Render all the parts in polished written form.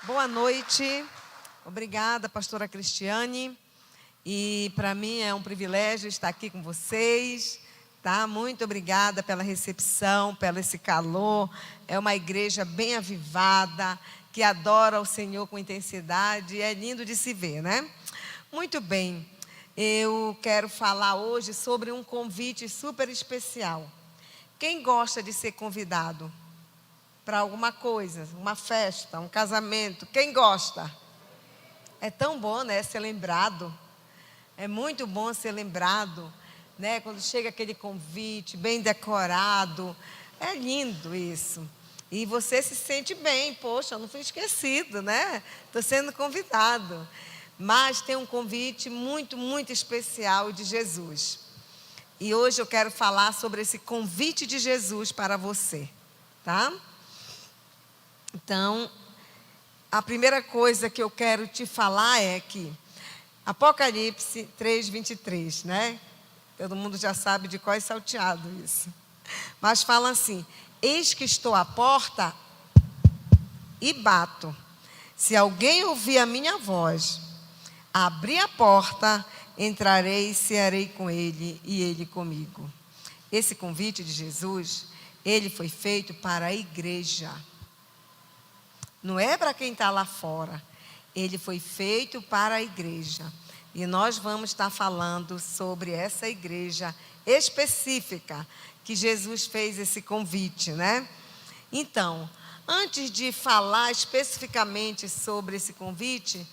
Boa noite, obrigada, pastora Cristiane. E para mim é um privilégio estar aqui com vocês, tá? Muito obrigada pela recepção, pelo esse calor. É uma igreja bem avivada, que adora o Senhor com intensidade. É lindo de se ver, né? Muito bem, eu quero falar hoje sobre um convite super especial. Quem gosta de ser convidado para alguma coisa, uma festa, um casamento? Quem gosta? É tão bom, né, ser lembrado. É muito bom ser lembrado, né, quando chega aquele convite bem decorado. É lindo isso. E você se sente bem, poxa, eu não fui esquecido, né? Estou sendo convidado. Mas tem um convite muito, muito especial de Jesus. E hoje eu quero falar sobre esse convite de Jesus para você, tá? Então, a primeira coisa que eu quero te falar é que Apocalipse 3:23, né? Todo mundo já sabe de qual é salteado isso. Mas fala assim: eis que estou à porta e bato. Se alguém ouvir a minha voz, abrir a porta, entrarei e cearei com ele e ele comigo. Esse convite de Jesus, ele foi feito para a igreja. Não é para quem está lá fora. Ele foi feito para a igreja. E nós vamos estar falando sobre essa igreja específica que Jesus fez esse convite, né? Então, antes de falar especificamente sobre esse convite,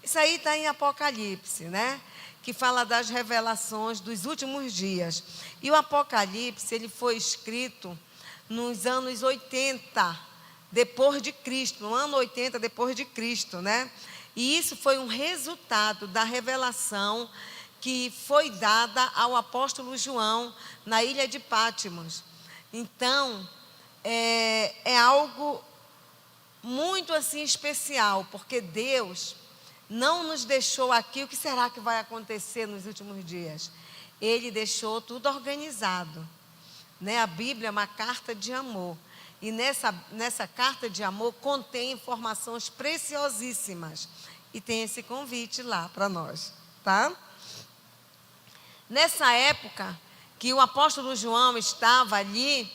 isso aí está em Apocalipse, né? Que fala das revelações dos últimos dias. E o Apocalipse, ele foi escrito nos anos 80 depois de Cristo, no ano 80 depois de Cristo, né? E isso foi um resultado da revelação que foi dada ao apóstolo João na ilha de Patmos. Então, é algo muito assim especial, porque Deus não nos deixou aqui. O que será que vai acontecer nos últimos dias? Ele deixou tudo organizado, né? A Bíblia é uma carta de amor. E nessa carta de amor contém informações preciosíssimas. E tem esse convite lá para nós, tá? Nessa época que o apóstolo João estava ali,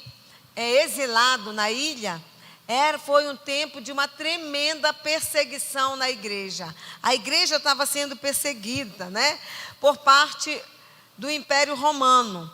exilado na ilha, foi um tempo de uma tremenda perseguição na igreja. A igreja estava sendo perseguida, né? Por parte do Império Romano.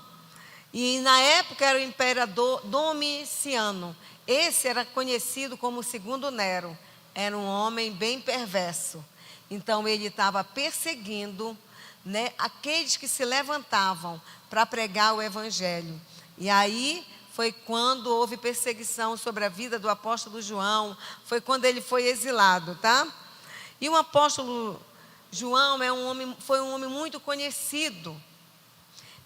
E na época era o imperador Domiciano. Esse era conhecido como o segundo Nero. Era um homem bem perverso. Então ele estava perseguindo, né, aqueles que se levantavam para pregar o evangelho. E aí foi quando houve perseguição sobre a vida do apóstolo João. Foi quando ele foi exilado, tá? E o apóstolo João foi um homem muito conhecido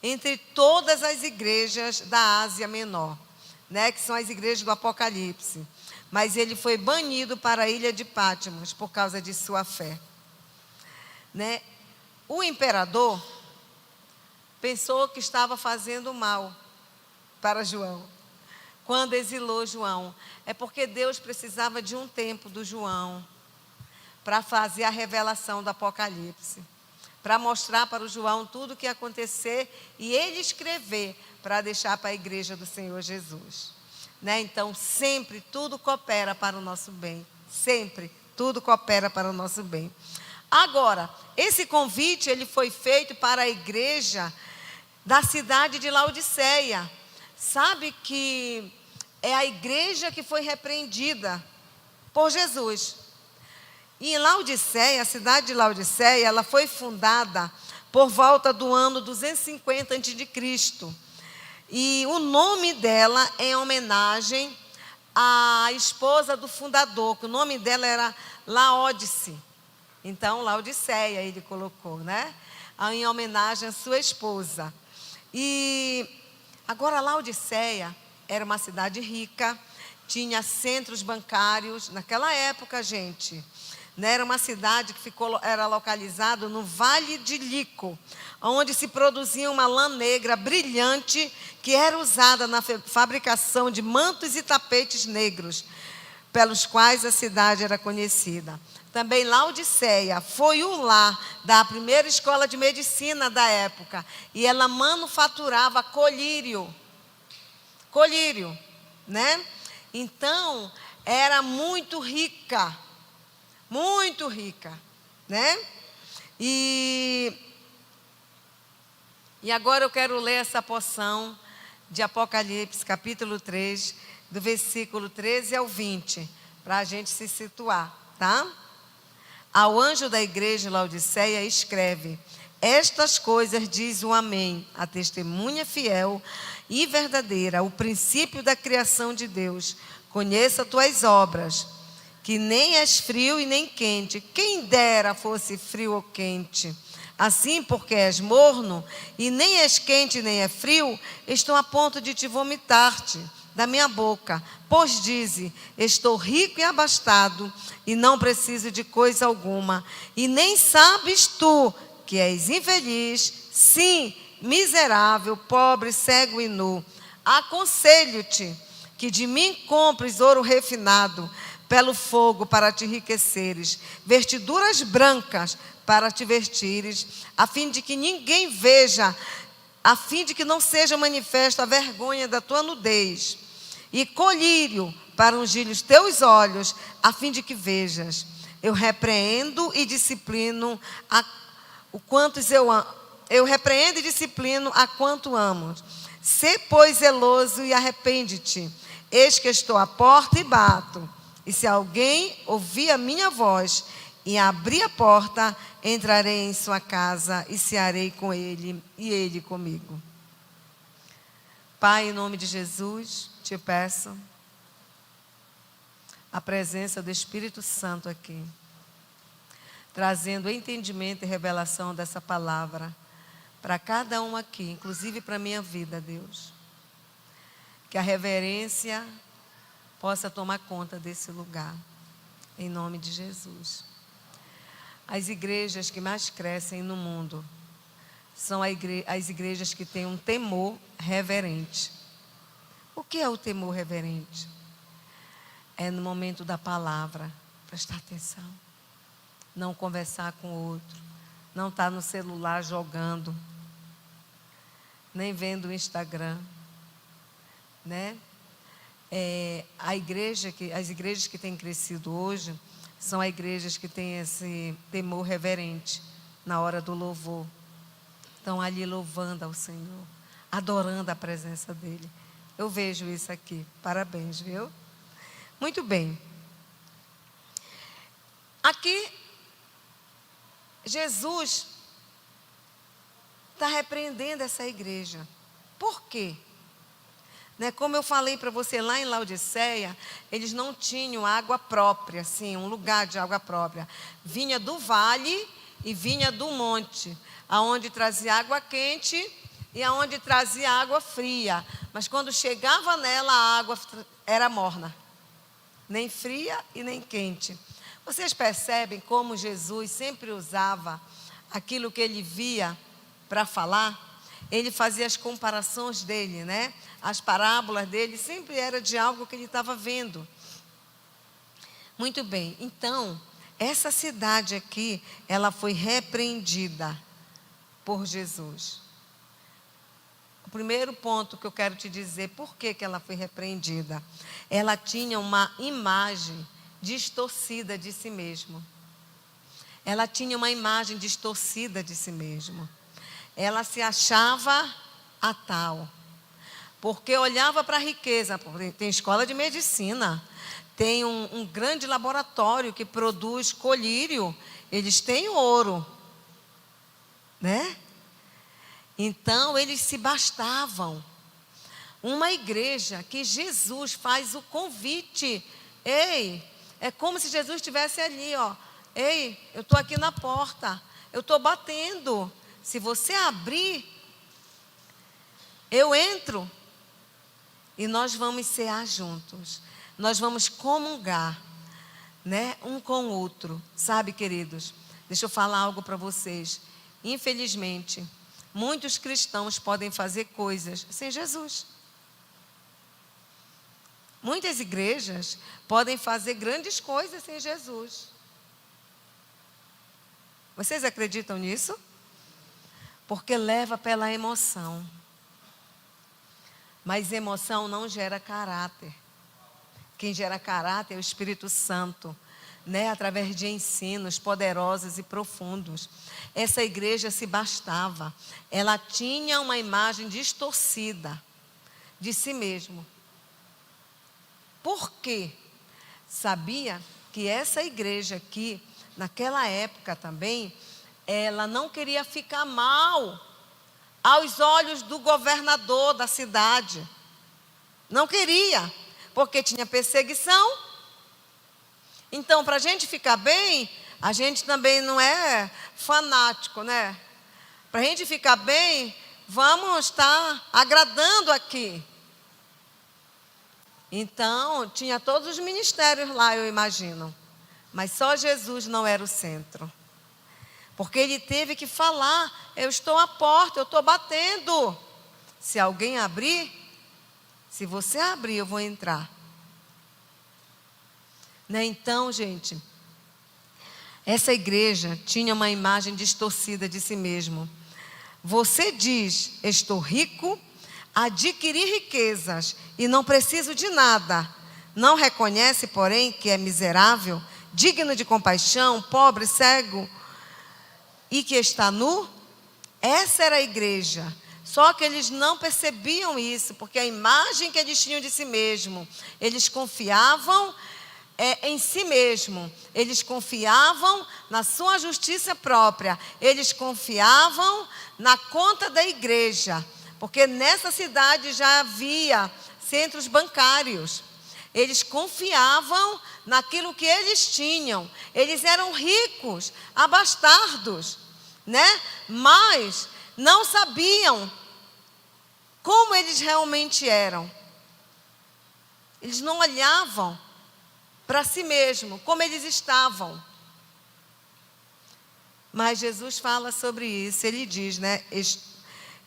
entre todas as igrejas da Ásia Menor, né, que são as igrejas do Apocalipse. Mas ele foi banido para a ilha de Patmos por causa de sua fé, né? O imperador pensou que estava fazendo mal para João quando exilou João. É porque Deus precisava de um tempo do João para fazer a revelação do Apocalipse, para mostrar para o João tudo o que ia acontecer e ele escrever para deixar para a igreja do Senhor Jesus, né? Então, sempre tudo coopera para o nosso bem. Sempre tudo coopera para o nosso bem. Agora, esse convite ele foi feito para a igreja da cidade de Laodiceia. Sabe que é a igreja que foi repreendida por Jesus. E em Laodiceia, a cidade de Laodiceia, ela foi fundada por volta do ano 250 a.C. E o nome dela é em homenagem à esposa do fundador, que o nome dela era Laodice. Então, Laodiceia ele colocou, né? Em homenagem à sua esposa. E agora Laodiceia era uma cidade rica, tinha centros bancários. Naquela época, gente, né, era uma cidade que era localizada no Vale de Lico, onde se produzia uma lã negra brilhante que era usada na fabricação de mantos e tapetes negros. pelos quais a cidade era conhecida. Também Laodiceia foi o lar da primeira escola de medicina da época. E ela manufaturava colírio. Colírio, né? Então, era muito rica, né? E agora eu quero ler essa porção de Apocalipse, capítulo 3, do versículo 13 ao 20, para a gente se situar, tá? Ao anjo da igreja de Laodiceia escreve: estas coisas diz o Amém, a testemunha fiel e verdadeira, o princípio da criação de Deus. Conheça tuas obras, que nem és frio e nem quente. Quem dera fosse frio ou quente. Assim, porque és morno, e nem és quente nem é frio, estou a ponto de te vomitar-te da minha boca. Pois dize: estou rico e abastado, e não preciso de coisa alguma. E nem sabes tu que és infeliz, sim, miserável, pobre, cego e nu. Aconselho-te que de mim compres ouro refinado pelo fogo para te enriqueceres, vestiduras brancas para te vestires, a fim de que ninguém veja, a fim de que não seja manifesta a vergonha da tua nudez, e colírio para ungir os teus olhos, a fim de que vejas. Eu repreendo e disciplino eu repreendo e disciplino a quanto amo. Sê, pois, zeloso e arrepende-te. Eis que estou à porta e bato. E se alguém ouvir a minha voz e abrir a porta, entrarei em sua casa e cearei com ele e ele comigo. Pai, em nome de Jesus, te peço a presença do Espírito Santo aqui, trazendo entendimento e revelação dessa palavra para cada um aqui, inclusive para a minha vida, Deus. Que a reverência possa tomar conta desse lugar, em nome de Jesus. As igrejas que mais crescem no mundo são as igrejas que têm um temor reverente. O que é o temor reverente? É no momento da palavra, prestar atenção, não conversar com o outro, não estar no celular jogando, nem vendo o Instagram, né? As igrejas que têm crescido hoje são as igrejas que têm esse temor reverente na hora do louvor. Estão ali louvando ao Senhor, adorando a presença dEle. Eu vejo isso aqui. Parabéns, viu? Muito bem. Aqui, Jesus está repreendendo essa igreja. Por quê? Como eu falei para você lá em Laodiceia, eles não tinham água própria, assim, um lugar de água própria. Vinha do vale e vinha do monte, aonde trazia água quente e aonde trazia água fria. Mas quando chegava nela, a água era morna, nem fria e nem quente. Vocês percebem como Jesus sempre usava aquilo que ele via para falar? Ele fazia as comparações dele, né? As parábolas dele sempre era de algo que ele estava vendo. Muito bem, então, essa cidade aqui, ela foi repreendida por Jesus. O primeiro ponto que eu quero te dizer, por que ela foi repreendida? Ela tinha uma imagem distorcida de si mesma. Ela tinha uma imagem distorcida de si mesma. Ela se achava a tal, porque olhava para a riqueza. Tem escola de medicina, tem um grande laboratório que produz colírio, eles têm ouro, né? Então, eles se bastavam. Uma igreja que Jesus faz o convite. Ei, é como se Jesus estivesse ali, ó. Ei, eu estou aqui na porta, eu estou batendo. Se você abrir, eu entro e nós vamos cear juntos. Nós vamos comungar, né, um com o outro. Sabe, queridos, deixa eu falar algo para vocês. Infelizmente, muitos cristãos podem fazer coisas sem Jesus. Muitas igrejas podem fazer grandes coisas sem Jesus. Vocês acreditam nisso? Porque leva pela emoção. Mas emoção não gera caráter. Quem gera caráter é o Espírito Santo, né? Através de ensinos poderosos e profundos. Essa igreja se bastava. Ela tinha uma imagem distorcida de si mesmo. Por quê? Sabia que essa igreja aqui, naquela época também, ela não queria ficar mal aos olhos do governador da cidade. Não queria, porque tinha perseguição. Então, para a gente ficar bem, a gente também não é fanático, né? Para a gente ficar bem, vamos estar agradando aqui. Então, tinha todos os ministérios lá, eu imagino. Mas só Jesus não era o centro. Porque ele teve que falar, eu estou à porta, eu estou batendo. Se alguém abrir, se você abrir, eu vou entrar. Né? Então, gente, essa igreja tinha uma imagem distorcida de si mesmo. Você diz, estou rico, adquiri riquezas e não preciso de nada. Não reconhece, porém, que é miserável, digno de compaixão, pobre, cego e que está nu? Essa era a igreja. Só que eles não percebiam isso, porque a imagem que eles tinham de si mesmo, eles confiavam em si mesmo, eles confiavam na sua justiça própria, eles confiavam na conta da igreja, porque nessa cidade já havia centros bancários. Eles confiavam naquilo que eles tinham. Eles eram ricos, abastardos, né? Mas não sabiam como eles realmente eram. Eles não olhavam para si mesmo, como eles estavam. Mas Jesus fala sobre isso. Ele diz, né?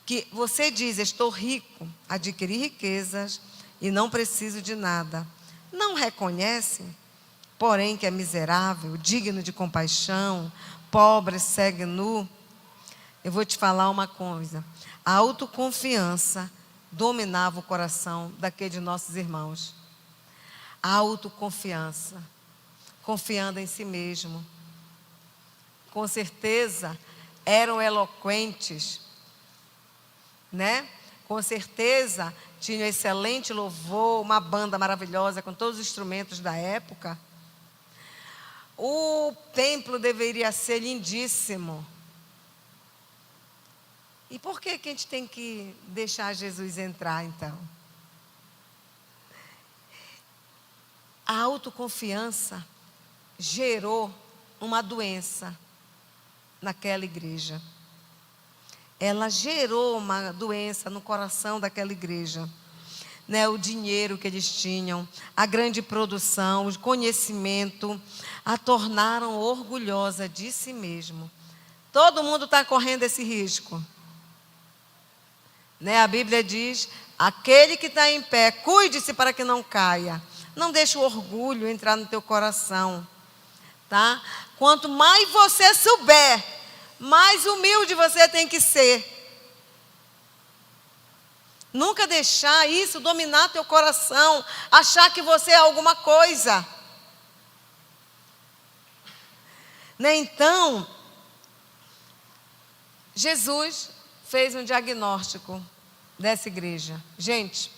Que você diz, estou rico, adquiri riquezas e não preciso de nada. Não reconhece, porém, que é miserável, digno de compaixão, pobre, cego e nu? Eu vou te falar uma coisa. A autoconfiança dominava o coração daqueles nossos irmãos. A autoconfiança, confiando em si mesmo. Com certeza, eram eloquentes, né? Com certeza, tinha excelente louvor, uma banda maravilhosa com todos os instrumentos da época. O templo deveria ser lindíssimo. E por que a gente tem que deixar Jesus entrar, então? A autoconfiança gerou uma doença naquela igreja. Ela gerou uma doença no coração daquela igreja. Né? O dinheiro que eles tinham, a grande produção, o conhecimento, a tornaram orgulhosa de si mesmo. Todo mundo está correndo esse risco. Né? A Bíblia diz, aquele que está em pé, cuide-se para que não caia. Não deixe o orgulho entrar no teu coração. Tá? Quanto mais você souber, mais humilde você tem que ser. Nunca deixar isso dominar teu coração, achar que você é alguma coisa. Né? Então, Jesus fez um diagnóstico dessa igreja. Gente,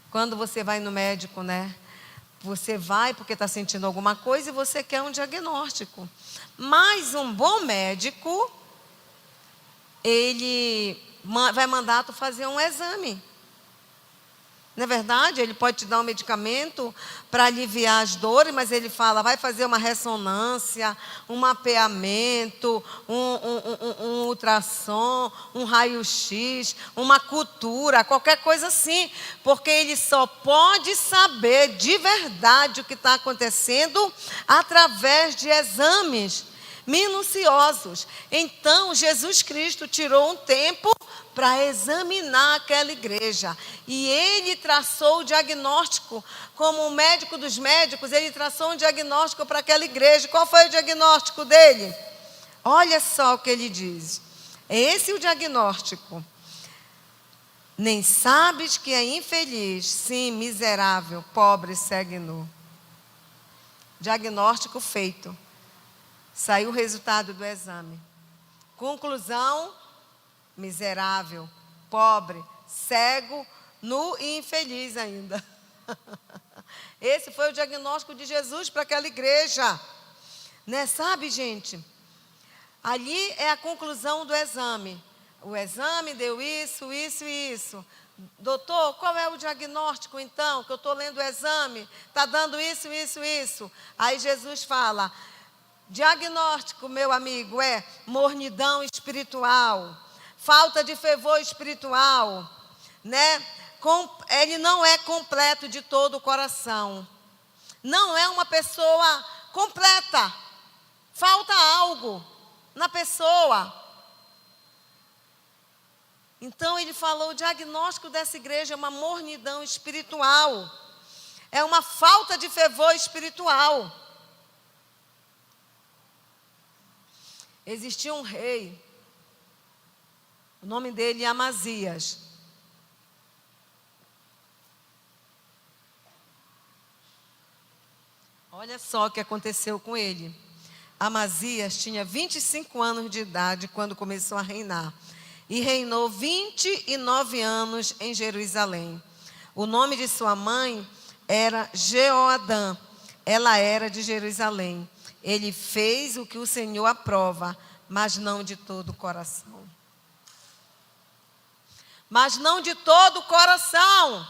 quando você vai no médico, né? Você vai porque está sentindo alguma coisa e você quer um diagnóstico. Mas um bom médico, ele vai mandar tu fazer um exame. Não é verdade? Ele pode te dar um medicamento para aliviar as dores, mas ele fala, vai fazer uma ressonância, um mapeamento, um ultrassom, um raio-x, uma cultura, qualquer coisa assim. Porque ele só pode saber de verdade o que está acontecendo através de exames minuciosos. Então, Jesus Cristo tirou um tempo para examinar aquela igreja. E ele traçou o diagnóstico, como o médico dos médicos, ele traçou um diagnóstico para aquela igreja. Qual foi o diagnóstico dele? Olha só o que ele diz. É esse o diagnóstico. Nem sabes que é infeliz, sim, miserável, pobre, segue nu. Diagnóstico feito. Saiu o resultado do exame. Conclusão: miserável, pobre, cego, nu e infeliz ainda. Esse foi o diagnóstico de Jesus para aquela igreja. Né? Sabe, gente? Ali é a conclusão do exame. O exame deu isso, isso e isso. Doutor, qual é o diagnóstico então? Que eu estou lendo o exame, está dando isso, isso, isso. Aí Jesus fala: diagnóstico, meu amigo, é mornidão espiritual, falta de fervor espiritual, né? Ele não é completo de todo o coração. Não é uma pessoa completa. Falta algo na pessoa. Então ele falou: o diagnóstico dessa igreja é uma mornidão espiritual. É uma falta de fervor espiritual. Existia um rei, o nome dele é Amazias. Olha só o que aconteceu com ele. Amazias tinha 25 anos de idade quando começou a reinar. E reinou 29 anos em Jerusalém. O nome de sua mãe era Jeoadã. Ela era de Jerusalém. Ele fez o que o Senhor aprova, mas não de todo o coração. Mas não de todo o coração.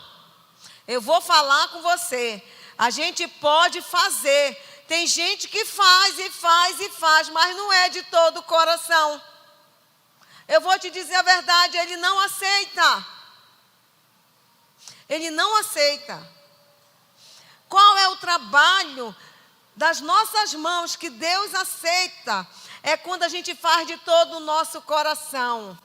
Eu vou falar com você. A gente pode fazer. Tem gente que faz e faz e faz, mas não é de todo o coração. Eu vou te dizer a verdade, ele não aceita. Ele não aceita. Qual é o trabalho das nossas mãos que Deus aceita? É quando a gente faz de todo o nosso coração.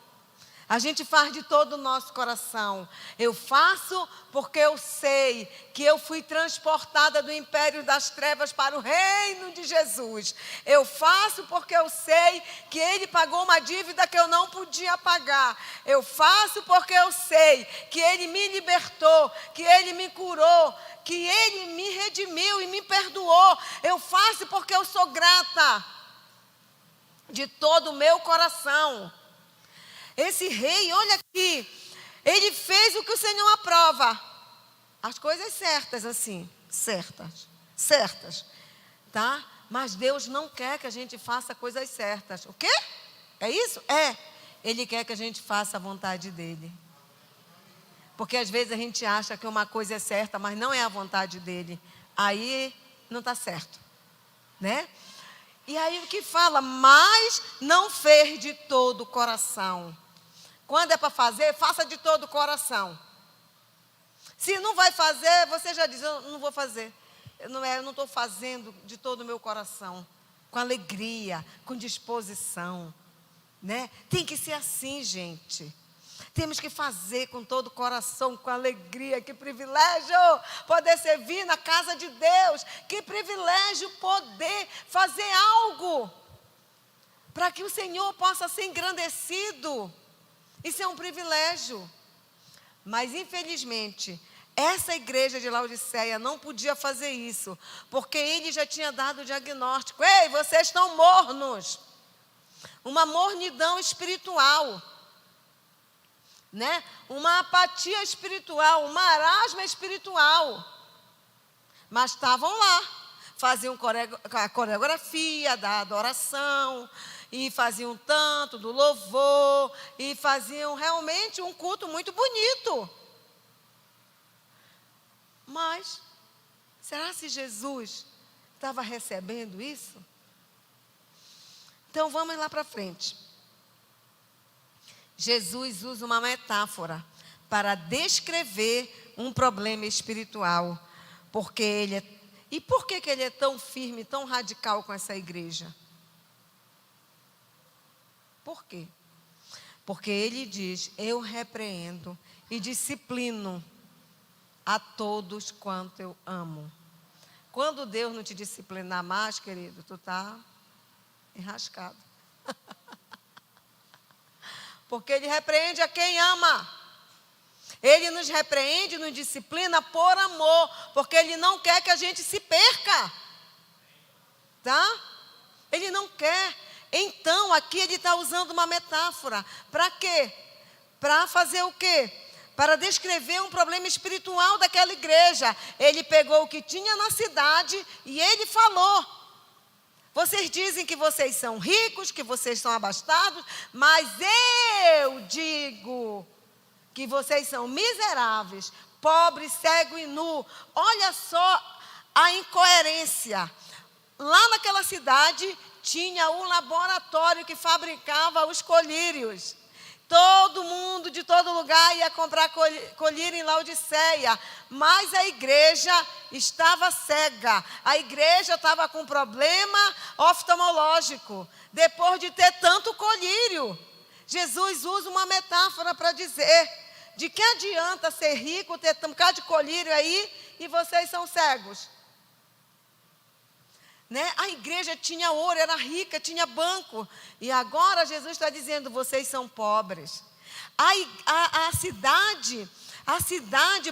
A gente faz de todo o nosso coração. Eu faço porque eu sei que eu fui transportada do império das trevas para o reino de Jesus. Eu faço porque eu sei que Ele pagou uma dívida que eu não podia pagar. Eu faço porque eu sei que Ele me libertou, que Ele me curou, que Ele me redimiu e me perdoou. Eu faço porque eu sou grata de todo o meu coração. Esse rei, olha aqui, ele fez o que o Senhor aprova. As coisas certas, assim, certas, tá? Mas Deus não quer que a gente faça coisas certas. O quê? É isso? É. Ele quer que a gente faça a vontade dEle. Porque às vezes a gente acha que uma coisa é certa, mas não é a vontade dEle. Aí não está certo, né? E aí o que fala? Mas não fez de todo o coração. Quando é para fazer, faça de todo o coração. Se não vai fazer, você já diz: eu não vou fazer. Eu não estou fazendo de todo o meu coração. Com alegria, com disposição. Né? Tem que ser assim, gente. Temos que fazer com todo o coração, com alegria. Que privilégio poder servir na casa de Deus. Que privilégio poder fazer algo para que o Senhor possa ser engrandecido. Isso é um privilégio. Mas, infelizmente, essa igreja de Laodiceia não podia fazer isso, porque ele já tinha dado o diagnóstico. Ei, vocês estão mornos. Uma mornidão espiritual, né? Uma apatia espiritual, um marasmo espiritual. Mas estavam lá, faziam a coreografia da adoração, e faziam tanto do louvor, e faziam realmente um culto muito bonito. Mas, será que Jesus estava recebendo isso? Então vamos lá para frente. Jesus usa uma metáfora para descrever um problema espiritual. Porque ele e por que ele é tão firme, tão radical com essa igreja? Por quê? Porque ele diz: eu repreendo e disciplino a todos quanto eu amo. Quando Deus não te disciplinar mais, querido, tu está enrascado. Porque ele repreende a quem ama. Ele nos repreende, nos disciplina por amor, porque ele não quer que a gente se perca. Tá? Ele não quer. Então, aqui ele está usando uma metáfora. Para quê? Para fazer o quê? Para descrever um problema espiritual daquela igreja. Ele pegou o que tinha na cidade e ele falou: vocês dizem que vocês são ricos, que vocês são abastados, mas eu digo que vocês são miseráveis, pobres, cegos e nu. Olha só a incoerência. Lá naquela cidade tinha um laboratório que fabricava os colírios. Todo mundo de todo lugar ia comprar colírio em Laodiceia, mas a igreja estava cega. A igreja estava com problema oftalmológico, depois de ter tanto colírio. Jesus usa uma metáfora para dizer: de que adianta ser rico, ter um bocado de colírio aí, e vocês são cegos? Né? A igreja tinha ouro, era rica, tinha banco. E agora Jesus está dizendo: vocês são pobres. A cidade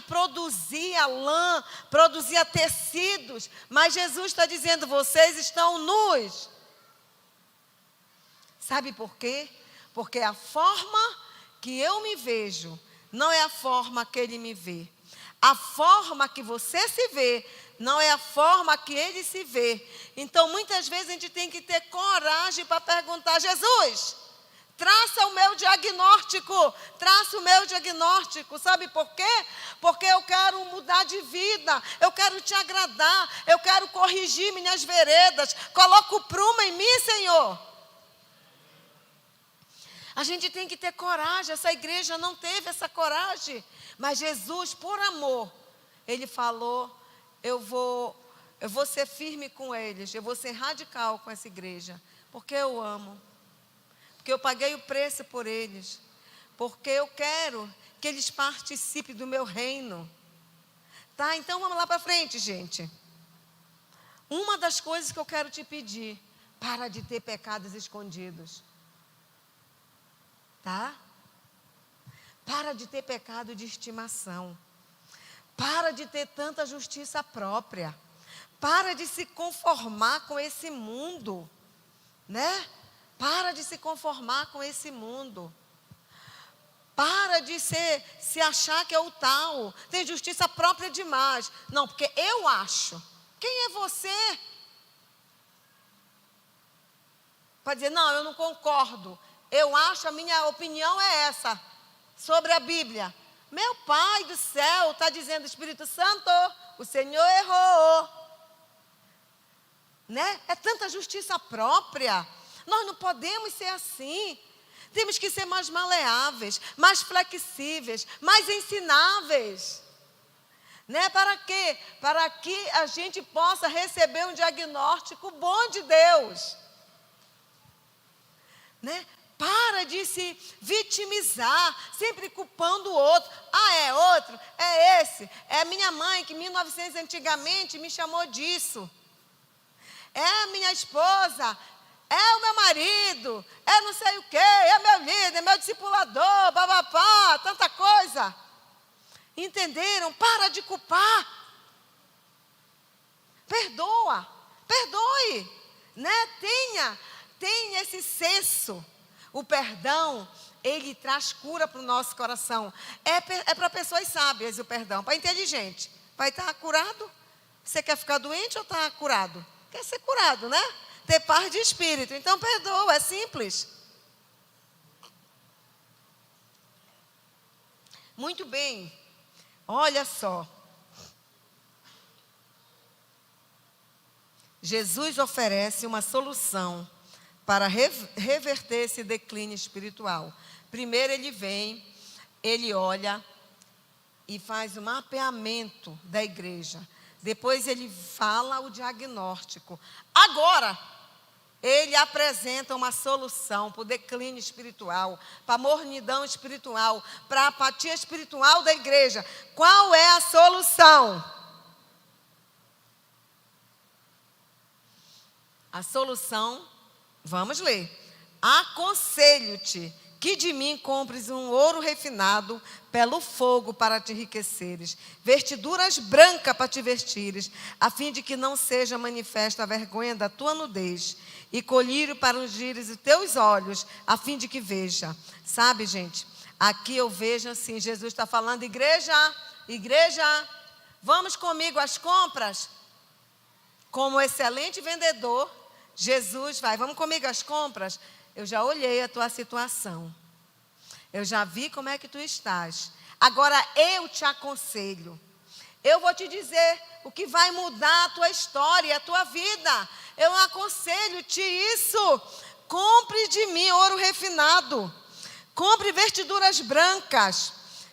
produzia lã, produzia tecidos, mas Jesus está dizendo: vocês estão nus. Sabe por quê? Porque a forma que eu me vejo não é a forma que ele me vê. A forma que você se vê não é a forma que ele se vê. Então, muitas vezes a gente tem que ter coragem para perguntar: Jesus, traça o meu diagnóstico, traça o meu diagnóstico. Sabe por quê? Porque eu quero mudar de vida, eu quero te agradar, eu quero corrigir minhas veredas. Coloca o prumo em mim, Senhor. A gente tem que ter coragem. Essa igreja não teve essa coragem. Mas Jesus, por amor, ele falou: eu vou ser firme com eles, eu vou ser radical com essa igreja, porque eu amo, porque eu paguei o preço por eles, porque eu quero que eles participem do meu reino. Tá? Então vamos lá para frente, gente. Uma das coisas que eu quero te pedir: para de ter pecados escondidos. Tá? Para de ter pecado de estimação. Para de ter tanta justiça própria. Para de se conformar com esse mundo, né? Para de se conformar com esse mundo. Para de se achar que é o tal. Tem justiça própria demais. Não, porque eu acho. Quem é você para dizer: não, eu não concordo. Eu acho, a minha opinião é essa sobre a Bíblia. Meu Pai do céu está dizendo: Espírito Santo, o Senhor errou. Né? É tanta justiça própria. Nós não podemos ser assim. Temos que ser mais maleáveis, mais flexíveis, mais ensináveis. Né? Para quê? Para que a gente possa receber um diagnóstico bom de Deus. Né? Para de se vitimizar, sempre culpando o outro. Ah, é outro? É esse? É minha mãe, que em 1900 antigamente me chamou disso. É a minha esposa, é o meu marido, é não sei o quê, é meu líder, é meu discipulador, babapá, tanta coisa. Entenderam? Para de culpar. Perdoa, perdoe. Né? Tenha esse senso. O perdão, ele traz cura para o nosso coração. É para pessoas sábias o perdão. Para inteligente. Vai estar curado? Você quer ficar doente ou está curado? Quer ser curado, né? Ter paz de espírito. Então perdoa, é simples. Muito bem. Olha só. Jesus oferece uma solução para reverter esse declínio espiritual. Primeiro ele vem, ele olha e faz o mapeamento da igreja. Depois ele fala o diagnóstico. Agora, ele apresenta uma solução para o declínio espiritual, para a mornidão espiritual, para a apatia espiritual da igreja. Qual é a solução? A solução, vamos ler. Aconselho-te que de mim compres um ouro refinado pelo fogo para te enriqueceres, vestiduras brancas para te vestires, a fim de que não seja manifesta a vergonha da tua nudez, e colírio para ungires os teus olhos, a fim de que veja. Sabe, gente, aqui eu vejo assim, Jesus está falando, igreja, vamos comigo às compras? Como excelente vendedor, Jesus vai, vamos comigo às compras? Eu já olhei a tua situação. Eu já vi como é que tu estás. Agora eu te aconselho. Eu vou te dizer o que vai mudar a tua história, a tua vida. Eu aconselho-te isso. Compre de mim ouro refinado. Compre vestiduras brancas,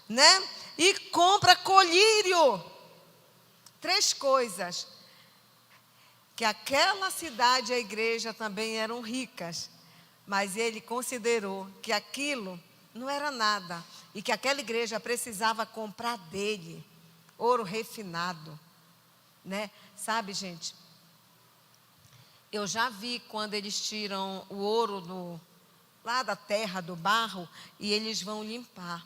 né? E compra colírio. 3 coisas. Que aquela cidade e a igreja também eram ricas. Mas ele considerou que aquilo não era nada. E que aquela igreja precisava comprar dele. Ouro refinado. Né? Sabe, gente? Eu já vi quando eles tiram o ouro lá da terra, do barro, e eles vão limpar.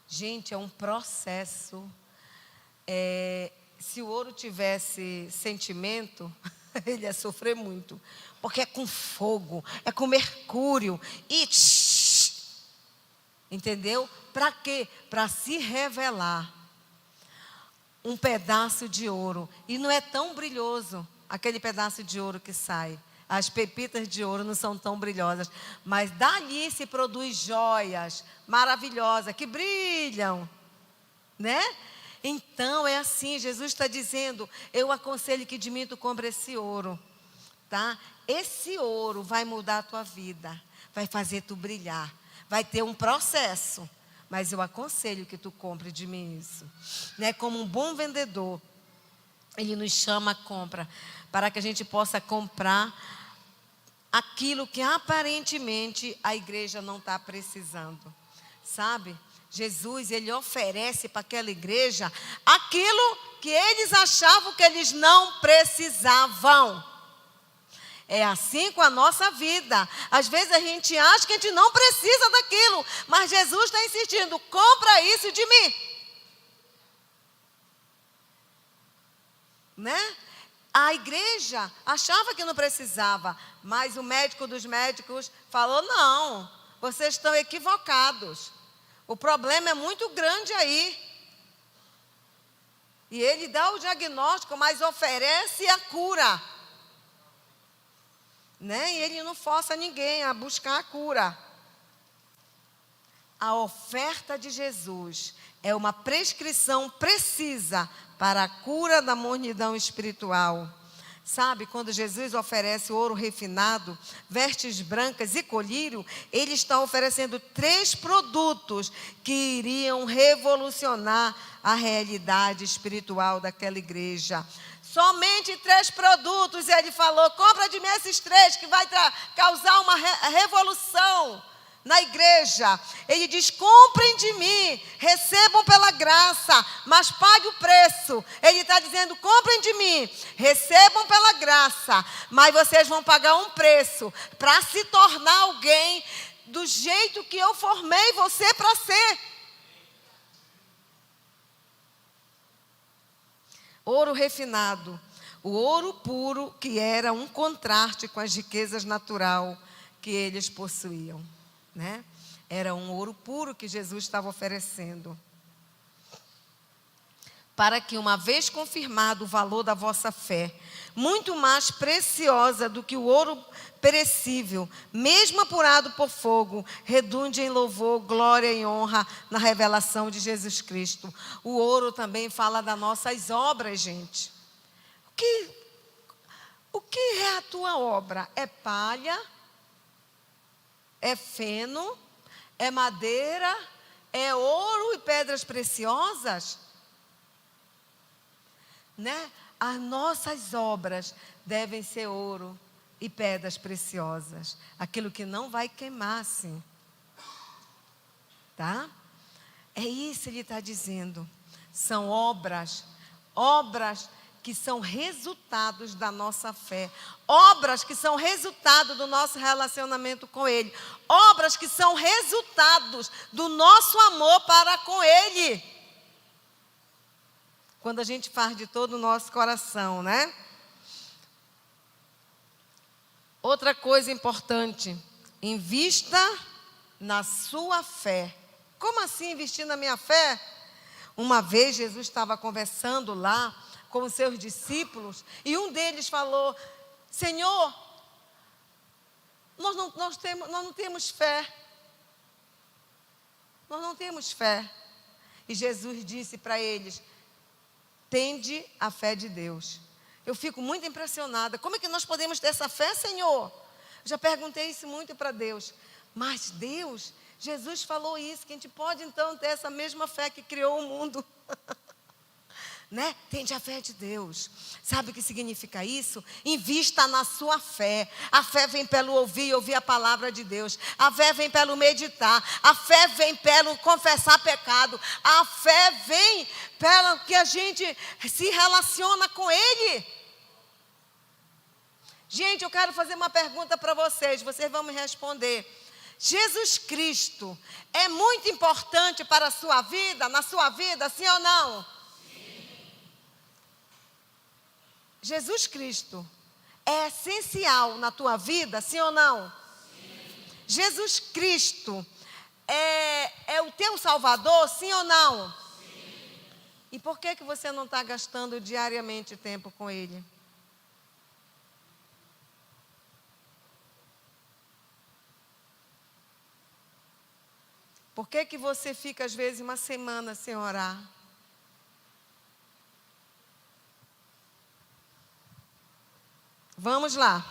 Gente, é um processo. Se o ouro tivesse sentimento, ele ia sofrer muito. Porque é com fogo, é com mercúrio. E entendeu? Para quê? Para se revelar um pedaço de ouro. E não é tão brilhoso aquele pedaço de ouro que sai. As pepitas de ouro não são tão brilhosas. Mas dali se produz joias maravilhosas que brilham. Né? Então é assim, Jesus está dizendo, eu aconselho que de mim tu compre esse ouro. Tá? Esse ouro vai mudar a tua vida. Vai fazer tu brilhar. Vai ter um processo. Mas eu aconselho que tu compre de mim isso. Né? Como um bom vendedor, ele nos chama a compra. Para que a gente possa comprar aquilo que aparentemente a igreja não está precisando. Sabe? Jesus, ele oferece para aquela igreja aquilo que eles achavam que eles não precisavam. É assim com a nossa vida. Às vezes a gente acha que a gente não precisa daquilo, mas Jesus está insistindo, compra isso de mim. Né? A igreja achava que não precisava, mas o médico dos médicos falou, não, vocês estão equivocados. O problema é muito grande aí. E ele dá o diagnóstico, mas oferece a cura. Né? E ele não força ninguém a buscar a cura. A oferta de Jesus é uma prescrição precisa para a cura da mornidão espiritual. Sabe, quando Jesus oferece ouro refinado, vestes brancas e colírio, ele está oferecendo 3 produtos que iriam revolucionar a realidade espiritual daquela igreja. Somente 3 produtos, ele falou, compra de mim esses 3 que vai causar uma revolução na igreja. Ele diz, comprem de mim, recebam pela graça, mas pague o preço. Ele está dizendo, comprem de mim, recebam pela graça, mas vocês vão pagar um preço para se tornar alguém do jeito que eu formei você para ser. Ouro refinado, o ouro puro que era um contraste com as riquezas natural que eles possuíam, né? Era um ouro puro que Jesus estava oferecendo. Para que, uma vez confirmado o valor da vossa fé, muito mais preciosa do que o ouro perecível, mesmo apurado por fogo, redunde em louvor, glória e honra na revelação de Jesus Cristo. O ouro também fala das nossas obras, gente. O que é a tua obra? É palha? É feno? É madeira? É ouro e pedras preciosas? Né? As nossas obras devem ser ouro, e pedras preciosas. Aquilo que não vai queimar, sim. Tá? É isso que ele está dizendo. São obras que são resultados da nossa fé. Obras que são resultado do nosso relacionamento com Ele. Obras que são resultados do nosso amor para com Ele. Quando a gente faz de todo o nosso coração, né? Outra coisa importante, invista na sua fé. Como assim investir na minha fé? Uma vez Jesus estava conversando lá com os seus discípulos e um deles falou: Senhor, nós não temos fé. Nós não temos fé. E Jesus disse para eles: tende a fé de Deus. Eu fico muito impressionada. Como é que nós podemos ter essa fé, Senhor? Já perguntei isso muito para Deus. Mas Deus, Jesus falou isso, que a gente pode então ter essa mesma fé que criou o mundo. Né? Tende a fé de Deus. Sabe o que significa isso? Invista na sua fé. A fé vem pelo ouvir a palavra de Deus. A fé vem pelo meditar. A fé vem pelo confessar pecado. A fé vem pelo que a gente se relaciona com Ele. Gente, eu quero fazer uma pergunta para vocês. Vocês vão me responder. Jesus Cristo é muito importante para a sua vida, na sua vida, sim ou não? Jesus Cristo é essencial na tua vida, sim ou não? Sim. Jesus Cristo é o teu Salvador, sim ou não? Sim. E por que você não está gastando diariamente tempo com Ele? Por que você fica às vezes uma semana sem orar? Vamos lá.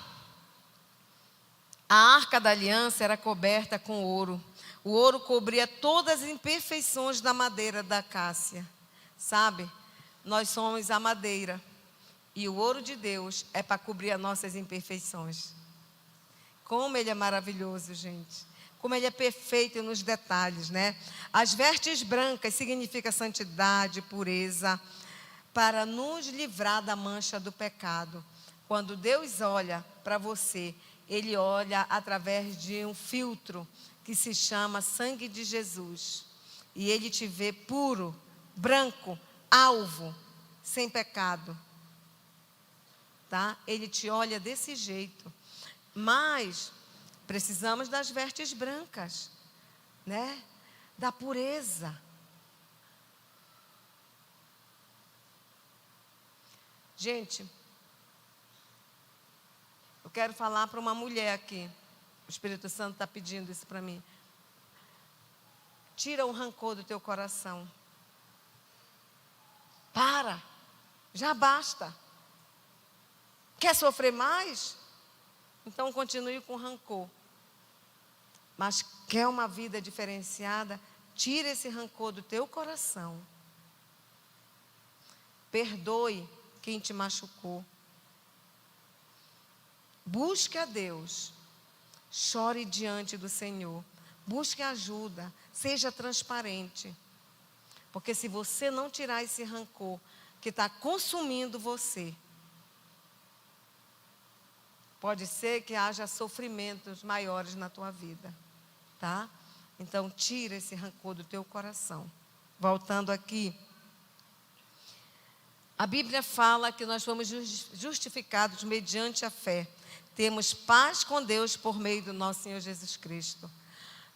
A arca da aliança era coberta com ouro. O ouro cobria todas as imperfeições da madeira da acácia. Sabe? Nós somos a madeira. E o ouro de Deus é para cobrir as nossas imperfeições. Como Ele é maravilhoso, gente. Como Ele é perfeito nos detalhes, né? As vestes brancas significa santidade, pureza, para nos livrar da mancha do pecado. Quando Deus olha para você, Ele olha através de um filtro que se chama sangue de Jesus. E Ele te vê puro, branco, alvo, sem pecado. Tá? Ele te olha desse jeito. Mas precisamos das vestes brancas, né? Da pureza. Gente, eu quero falar para uma mulher aqui. O Espírito Santo está pedindo isso para mim. Tira o rancor do teu coração. Para. Já basta. Quer sofrer mais? Então continue com rancor. Mas quer uma vida diferenciada? Tira esse rancor do teu coração. Perdoe quem te machucou. Busque a Deus, chore diante do Senhor, busque ajuda, seja transparente. Porque se você não tirar esse rancor que está consumindo você, pode ser que haja sofrimentos maiores na tua vida, tá? Então tira esse rancor do teu coração. Voltando aqui. A Bíblia fala que nós fomos justificados mediante a fé. Temos paz com Deus por meio do nosso Senhor Jesus Cristo.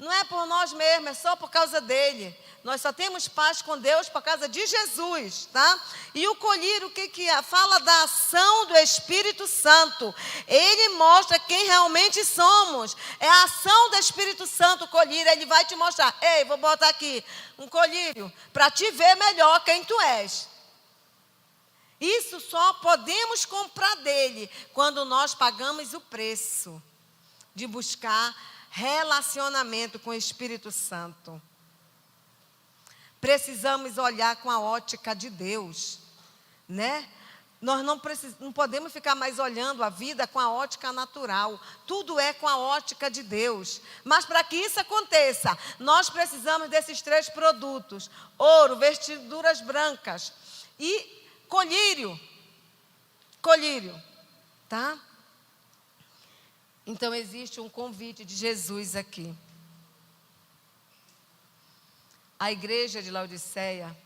Não é por nós mesmos, é só por causa dele. Nós só temos paz com Deus por causa de Jesus, tá? E o colírio, o que é? Fala da ação do Espírito Santo. Ele mostra quem realmente somos. É a ação do Espírito Santo, o colírio. Ele vai te mostrar. Ei, vou botar aqui um colírio para te ver melhor quem tu és. Isso só podemos comprar dele quando nós pagamos o preço de buscar relacionamento com o Espírito Santo. Precisamos olhar com a ótica de Deus, né? Nós não podemos ficar mais olhando a vida com a ótica natural. Tudo é com a ótica de Deus. Mas para que isso aconteça, nós precisamos desses 3 produtos: ouro, vestiduras brancas e colírio. Colírio, tá? Então existe um convite de Jesus aqui. A igreja de Laodiceia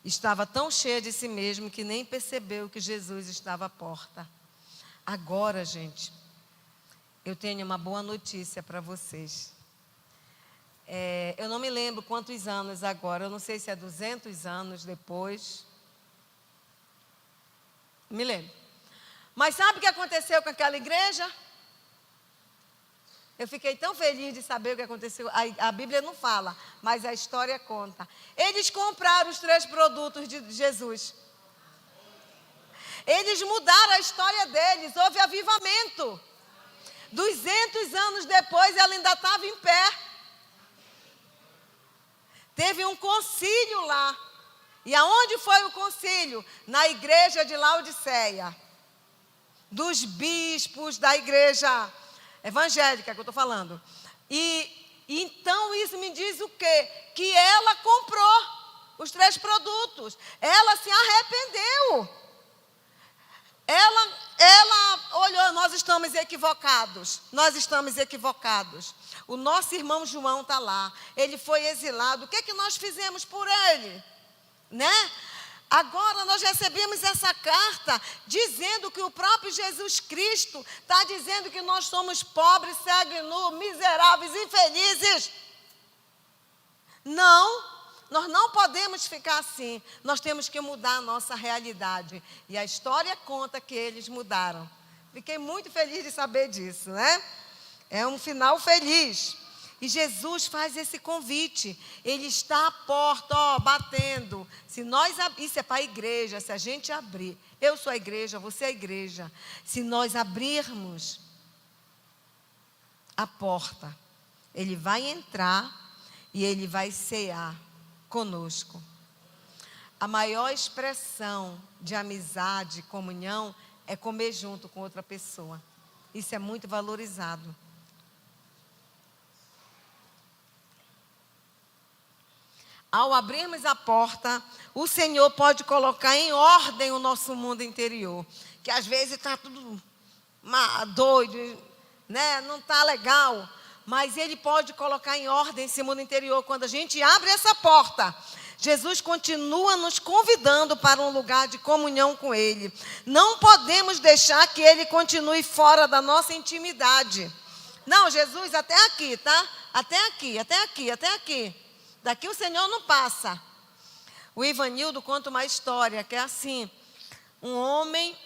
estava tão cheia de si mesmo que nem percebeu que Jesus estava à porta. Agora, gente, eu tenho uma boa notícia para vocês. Eu não me lembro quantos anos agora, eu não sei se é 200 anos depois. Me lembro. Mas sabe o que aconteceu com aquela igreja? Eu fiquei tão feliz de saber o que aconteceu. A Bíblia não fala, mas a história conta. Eles compraram os 3 produtos de Jesus. Eles mudaram a história deles. Houve avivamento. 200 anos depois, ela ainda estava em pé. Teve um concílio lá. E aonde foi o concílio? Na igreja de Laodiceia. Dos bispos da igreja evangélica que eu estou falando. E então isso me diz o quê? Que ela comprou os 3 produtos. Ela se arrependeu. Ela olhou, nós estamos equivocados. Nós estamos equivocados. O nosso irmão João está lá. Ele foi exilado. O que é que nós fizemos por ele? Né? Agora nós recebemos essa carta dizendo que o próprio Jesus Cristo está dizendo que nós somos pobres, cegos e nus, miseráveis, infelizes. Não, nós não podemos ficar assim. Nós temos que mudar a nossa realidade. E a história conta que eles mudaram. Fiquei muito feliz de saber disso, né? É um final feliz. E Jesus faz esse convite. Ele está à porta, batendo. Isso é para a igreja, se a gente abrir. Eu sou a igreja, você é a igreja. Se nós abrirmos a porta, Ele vai entrar e Ele vai cear conosco. A maior expressão de amizade, comunhão, é comer junto com outra pessoa. Isso é muito valorizado. Ao abrirmos a porta, o Senhor pode colocar em ordem o nosso mundo interior. Que às vezes está tudo doido, né? Não está legal. Mas Ele pode colocar em ordem esse mundo interior. Quando a gente abre essa porta, Jesus continua nos convidando para um lugar de comunhão com Ele. Não podemos deixar que Ele continue fora da nossa intimidade. Não, Jesus, até aqui, tá? Até aqui, até aqui, até aqui. Daqui o Senhor não passa. O Ivanildo conta uma história que é assim. Um homem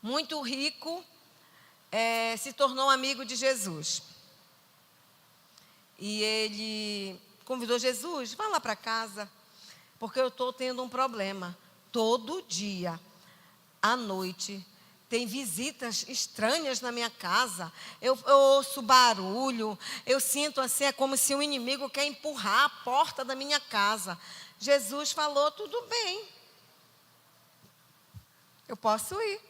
muito rico se tornou amigo de Jesus. E ele convidou Jesus, vá lá para casa, porque eu estou tendo um problema. Todo dia, à noite, tem visitas estranhas na minha casa. Eu ouço barulho. Eu sinto assim, é como se um inimigo quer empurrar a porta da minha casa. Jesus falou, tudo bem. Eu posso ir.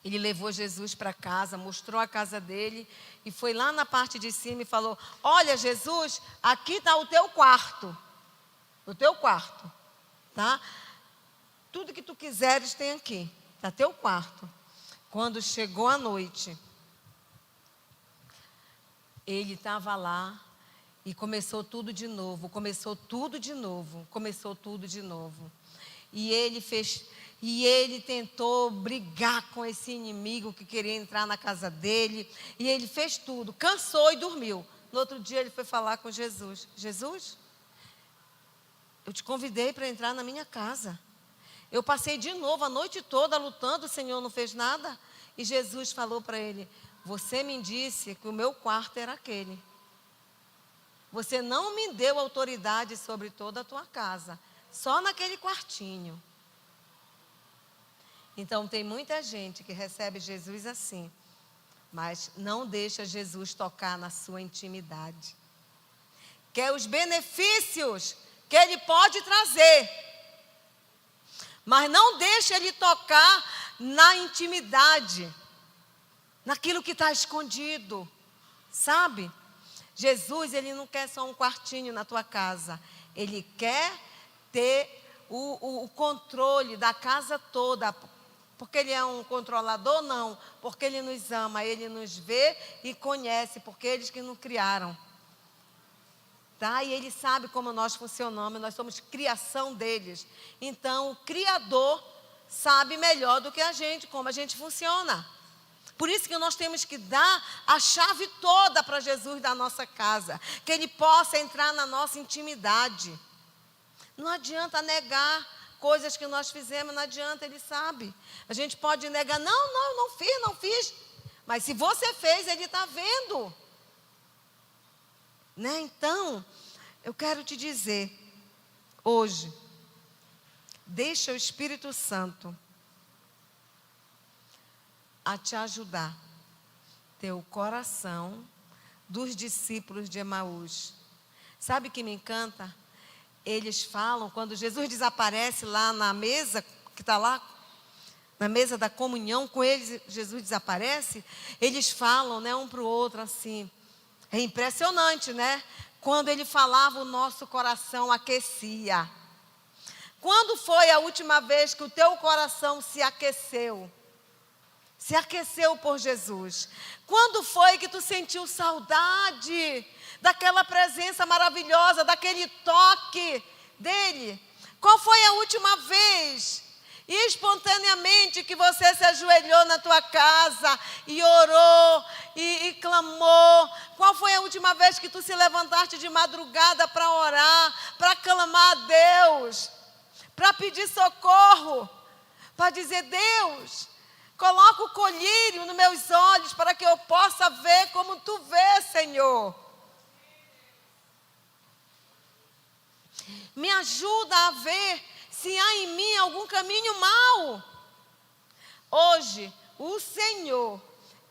Ele levou Jesus para casa, mostrou a casa dele e foi lá na parte de cima e falou, olha Jesus, aqui está o teu quarto. O teu quarto, tá? Tudo que tu quiseres tem aqui. Está teu quarto. Quando chegou a noite, ele estava lá e começou tudo de novo, E ele tentou brigar com esse inimigo que queria entrar na casa dele. E ele fez tudo, cansou e dormiu. No outro dia ele foi falar com Jesus. Jesus, eu te convidei para entrar na minha casa. Eu passei de novo a noite toda lutando, o Senhor não fez nada. E Jesus falou para ele, você me disse que o meu quarto era aquele. Você não me deu autoridade sobre toda a tua casa, só naquele quartinho. Então tem muita gente que recebe Jesus assim, mas não deixa Jesus tocar na sua intimidade. Quer os benefícios que Ele pode trazer, Mas não deixe ele tocar na intimidade, naquilo que está escondido, sabe? Jesus, ele não quer só um quartinho na tua casa. Ele quer ter o controle da casa toda. Porque ele é um controlador? Não. Porque ele nos ama, ele nos vê e conhece, porque eles que nos criaram. Tá? E ele sabe como nós funcionamos, nós somos criação deles. Então, o Criador sabe melhor do que a gente, como a gente funciona. Por isso que nós temos que dar a chave toda para Jesus da nossa casa, que ele possa entrar na nossa intimidade. Não adianta negar coisas que nós fizemos, não adianta, ele sabe. A gente pode negar, não fiz. Mas se você fez, ele está vendo. Né? Então, eu quero te dizer, hoje, deixa o Espírito Santo a te ajudar, ter o coração dos discípulos de Emaús. Sabe o que me encanta? Eles falam, quando Jesus desaparece lá na mesa, que está lá, na mesa da comunhão, com eles, Jesus desaparece, eles falam, né, um para o outro assim. É impressionante, né? Quando ele falava, o nosso coração aquecia. Quando foi a última vez que o teu coração se aqueceu? Se aqueceu por Jesus? Quando foi que tu sentiu saudade daquela presença maravilhosa, daquele toque dele? Qual foi a última vez? E espontaneamente que você se ajoelhou na tua casa e orou e clamou. Qual foi a última vez que tu se levantaste de madrugada para orar, para clamar a Deus, para pedir socorro, para dizer, Deus, coloca o colírio nos meus olhos para que eu possa ver como tu vês, Senhor. Me ajuda a ver se há em mim algum caminho mau. Hoje, o Senhor,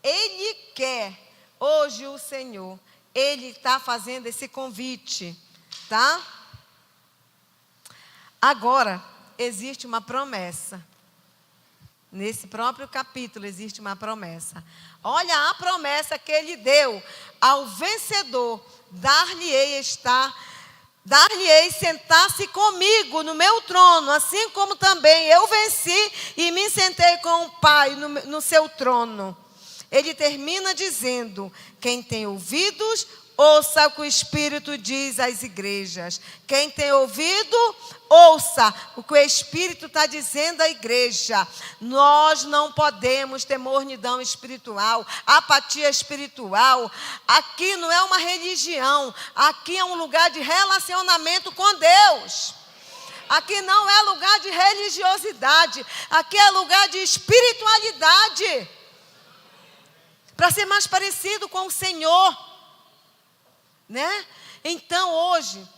Ele quer. Hoje, o Senhor, Ele está fazendo esse convite, tá? Agora, existe uma promessa. Nesse próprio capítulo existe uma promessa. Olha a promessa que Ele deu ao vencedor: dar-lhe-ei sentar-se comigo no meu trono, assim como também eu venci e me sentei com o Pai no seu trono. Ele termina dizendo: quem tem ouvidos, ouça o que o Espírito diz às igrejas. Quem tem ouvido, ouça o que o Espírito está dizendo à igreja. Nós não podemos ter mornidão espiritual, apatia espiritual. Aqui não é uma religião, aqui é um lugar de relacionamento com Deus. Aqui não é lugar de religiosidade, aqui é lugar de espiritualidade, para ser mais parecido com o Senhor. Né? Então hoje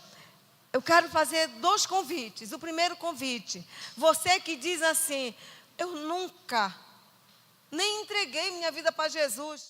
eu quero fazer 2 convites. O primeiro convite, você que diz assim: eu nunca nem entreguei minha vida para Jesus.